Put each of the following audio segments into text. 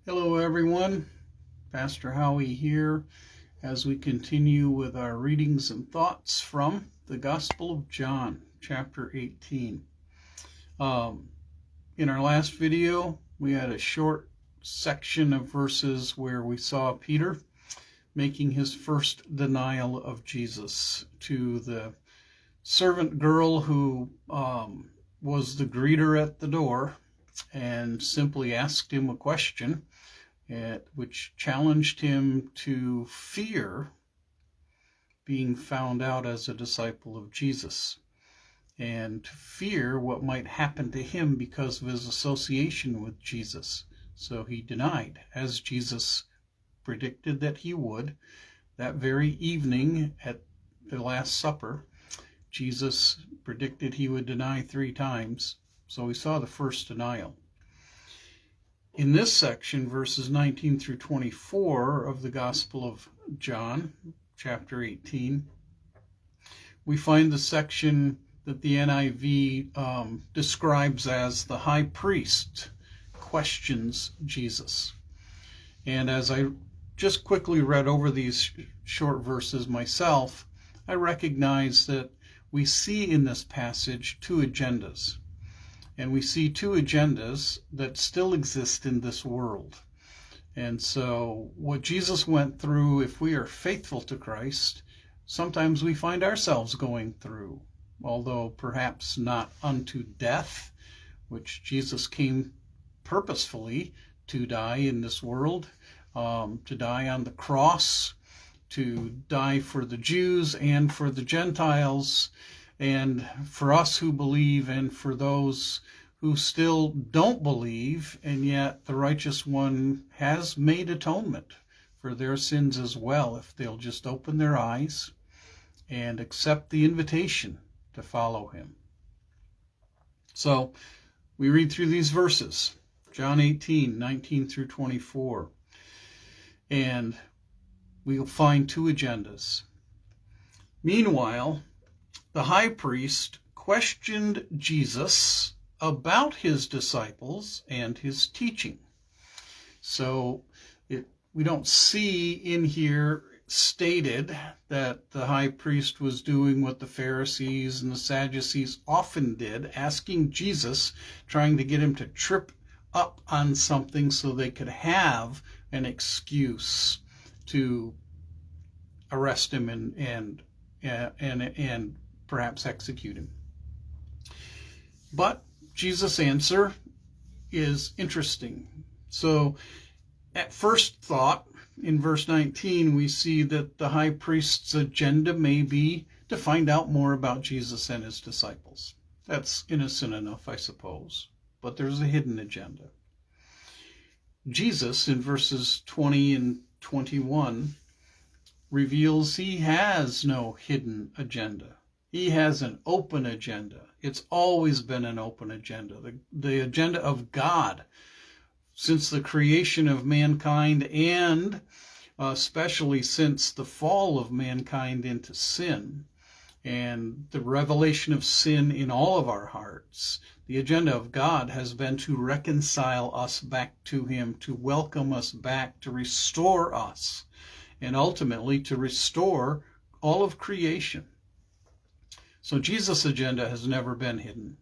Hello, everyone. Pastor Howie here as we continue with our readings and thoughts from the Gospel of John, chapter 18. In our last video, we had a short section of verses where we saw Peter making his first denial of Jesus to the servant girl who was the greeter at the door and simply asked him a question which challenged him to fear being found out as a disciple of Jesus and to fear what might happen to him because of his association with Jesus. So he denied, as Jesus predicted that he would. That very evening at the Last Supper, Jesus predicted he would deny 3 times. So we saw the first denial. In this section, verses 19 through 24 of the Gospel of John, chapter 18, we find the section that the NIV describes as the high priest questions Jesus. And as I just quickly read over these short verses myself, I recognize that we see in this passage 2 agendas. And we see 2 agendas that still exist in this world. And so what Jesus went through, if we are faithful to Christ, sometimes we find ourselves going through, although perhaps not unto death, which Jesus came purposefully to die in this world, to die on the cross, to die for the Jews and for the Gentiles, and for us who believe and for those who still don't believe, and yet the righteous one has made atonement for their sins as well, if they'll just open their eyes and accept the invitation to follow him. So we read through these verses, John 18, 19 through 24, and we'll find 2 agendas. Meanwhile, the high priest questioned Jesus about his disciples and his teaching. So we don't see in here stated that the high priest was doing what the Pharisees and the Sadducees often did, asking Jesus, trying to get him to trip up on something so they could have an excuse to arrest him and perhaps execute him. But Jesus' answer is interesting. So at first thought, in verse 19, we see that the high priest's agenda may be to find out more about Jesus and his disciples. That's innocent enough, I suppose. But there's a hidden agenda. Jesus, in verses 20 and 21, reveals he has no hidden agenda. He has an open agenda. It's always been an open agenda. The agenda of God since the creation of mankind, and especially since the fall of mankind into sin and the revelation of sin in all of our hearts. The agenda of God has been to reconcile us back to him, to welcome us back, to restore us, and ultimately to restore all of creation. So Jesus' agenda has never been hidden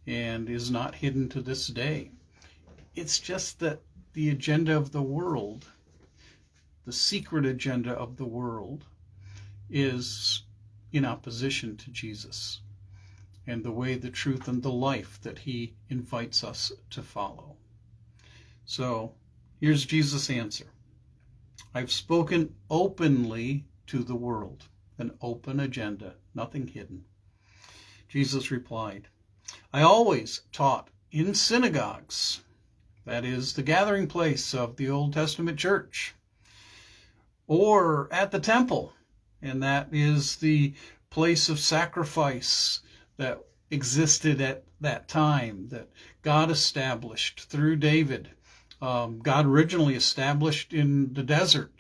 and is not hidden to this day. It's just that the agenda of the world, the secret agenda of the world, is in opposition to Jesus and the way, the truth, and the life that he invites us to follow. So here's Jesus' answer. I've spoken openly to the world, an open agenda, nothing hidden. Jesus replied, I always taught in synagogues, that is the gathering place of the Old Testament church, or at the temple, and that is the place of sacrifice that existed at that time, that God established through David. God originally established in the desert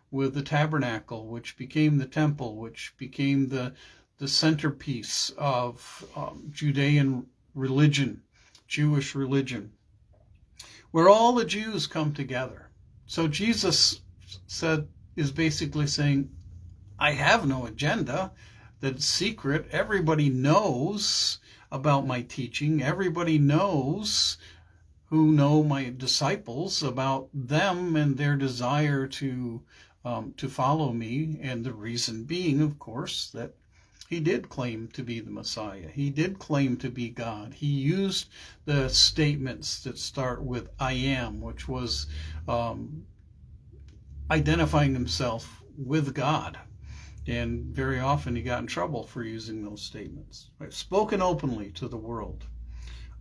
with the tabernacle, which became the temple, which became the centerpiece of Judean religion, Jewish religion. where all the Jews come together. So Jesus is basically saying, I have no agenda that's secret. Everybody knows about my teaching. Everybody knows, who know my disciples, about them and their desire to follow me. And the reason being, of course, that he did claim to be the Messiah. He did claim to be God. He used the statements that start with I am, which was identifying himself with God. And very often he got in trouble for using those statements. I've spoken openly to the world.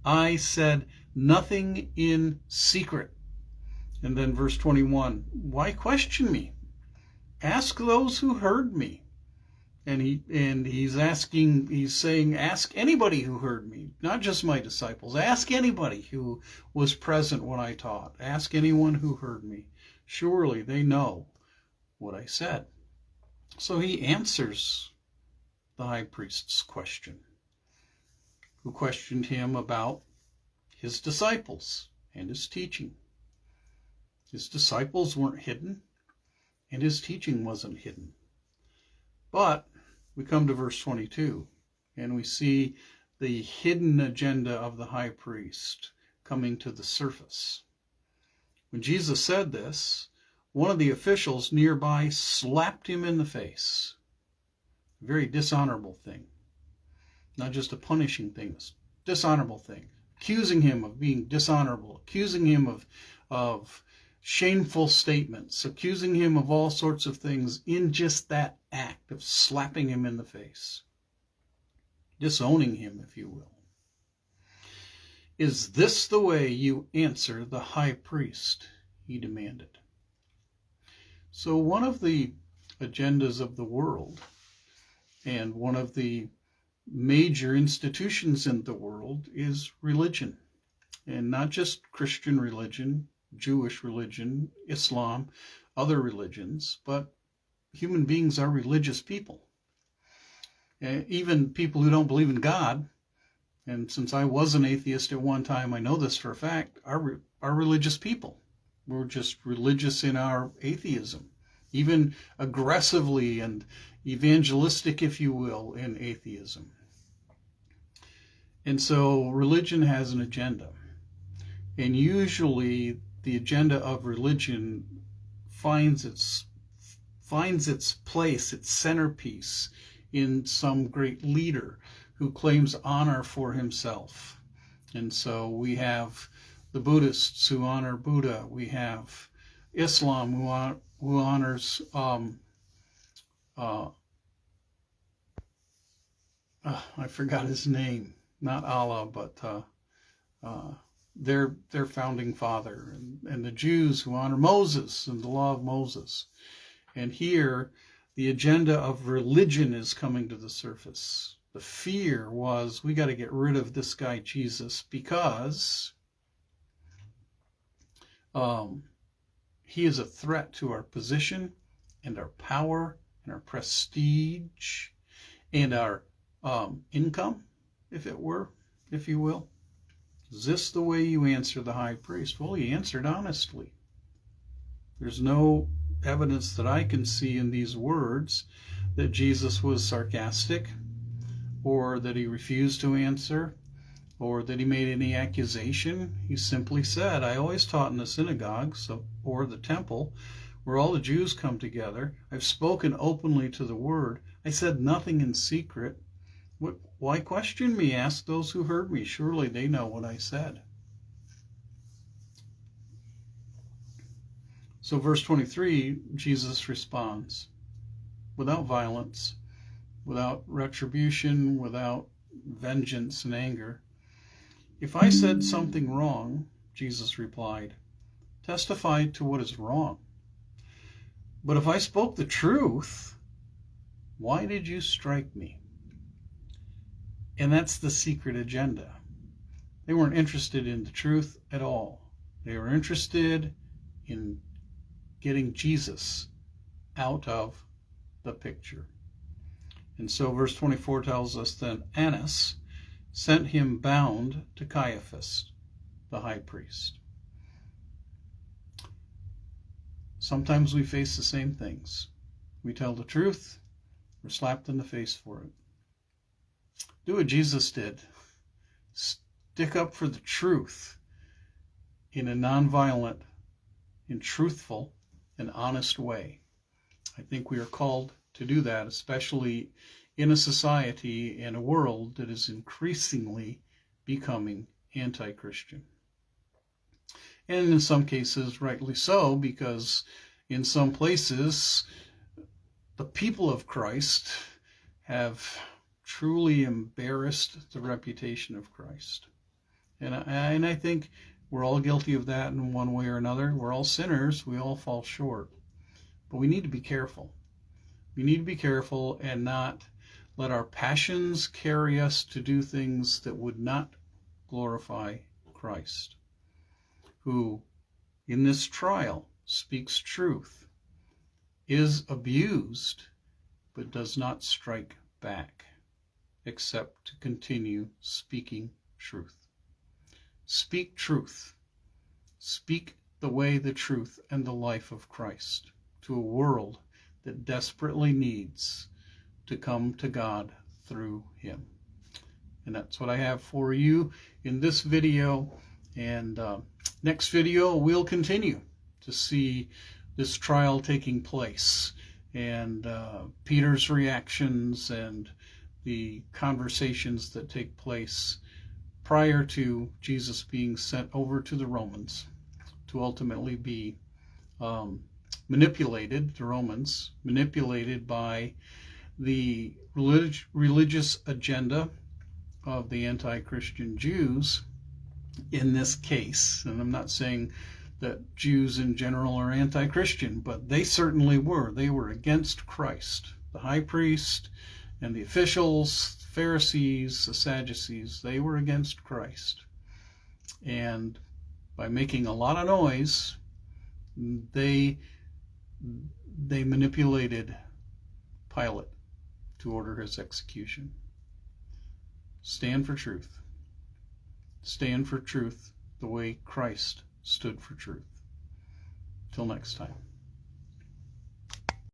I said nothing in secret. And then verse 21, why question me? Ask those who heard me. And he's saying, ask anybody who heard me, not just my disciples. Ask anybody who was present when I taught. Ask anyone who heard me. Surely they know what I said. So he answers the high priest's question, who questioned him about his disciples and his teaching. His disciples weren't hidden, and his teaching wasn't hidden. But we come to verse 22, and we see the hidden agenda of the high priest coming to the surface. When Jesus said this, one of the officials nearby slapped him in the face. A very dishonorable thing. Not just a punishing thing, a dishonorable thing. Accusing him of being dishonorable, accusing him of shameful statements, accusing him of all sorts of things in just that act of slapping him in the face. Disowning him, if you will. Is this the way you answer the high priest? He demanded. So one of the agendas of the world, and one of the major institutions in the world, is religion. And not just Christian religion, Jewish religion, Islam, other religions, but human beings are religious people. Even people who don't believe in God, and since I was an atheist at one time, I know this for a fact, are religious people. We're just religious in our atheism, even aggressively and evangelistic, if you will, in atheism. And so religion has an agenda. And usually the agenda of religion finds its place, its centerpiece, in some great leader who claims honor for himself. And so we have the Buddhists who honor Buddha. We have Islam who honors I forgot his name, not Allah, but their founding father, and the Jews who honor Moses and the law of Moses. And here the agenda of religion is coming to the surface. The fear was, we got to get rid of this guy Jesus because he is a threat to our position and our power and our prestige and our income, if you will. Is this the way you answer the high priest? Well, he answered honestly. There's no evidence that I can see in these words that Jesus was sarcastic, or that he refused to answer, or that he made any accusation. He simply said, I always taught in the synagogues or the temple where all the Jews come together. I've spoken openly to the word. I said nothing in secret. Why question me? Ask those who heard me. Surely they know what I said. So verse 23, Jesus responds without violence, without retribution, without vengeance and anger. If I said something wrong, Jesus replied, testify to what is wrong. But if I spoke the truth, why did you strike me? And that's the secret agenda. They weren't interested in the truth at all. They were interested in getting Jesus out of the picture. And so verse 24 tells us then Annas sent him bound to Caiaphas, the high priest. sometimes we face the same things. We tell the truth, we're slapped in the face for it. Do what Jesus did. Stick up for the truth in a nonviolent and truthful and honest way. I think we are called to do that, especially in a society and a world that is increasingly becoming anti-Christian. And in some cases, rightly so, because in some places, the people of Christ have truly embarrassed the reputation of Christ. And I think we're all guilty of that in one way or another. We're all sinners. We all fall short. But we need to be careful. We need to be careful and not let our passions carry us to do things that would not glorify Christ, who in this trial speaks truth, is abused, but does not strike back, except to continue speaking truth. Speak truth. Speak the way, the truth, and the life of Christ to a world that desperately needs to come to God through him. And that's what I have for you in this video. And next video, we'll continue to see this trial taking place and Peter's reactions and the conversations that take place prior to Jesus being sent over to the Romans to ultimately be manipulated, the Romans, manipulated by the religious agenda of the anti-Christian Jews in this case. And I'm not saying that Jews in general are anti-Christian, but they certainly were. They were against Christ. The high priest and the officials, the Pharisees, the Sadducees, they were against Christ. And by making a lot of noise, they manipulated Pilate to order his execution. Stand for truth. Stand for truth the way Christ stood for truth. Till next time.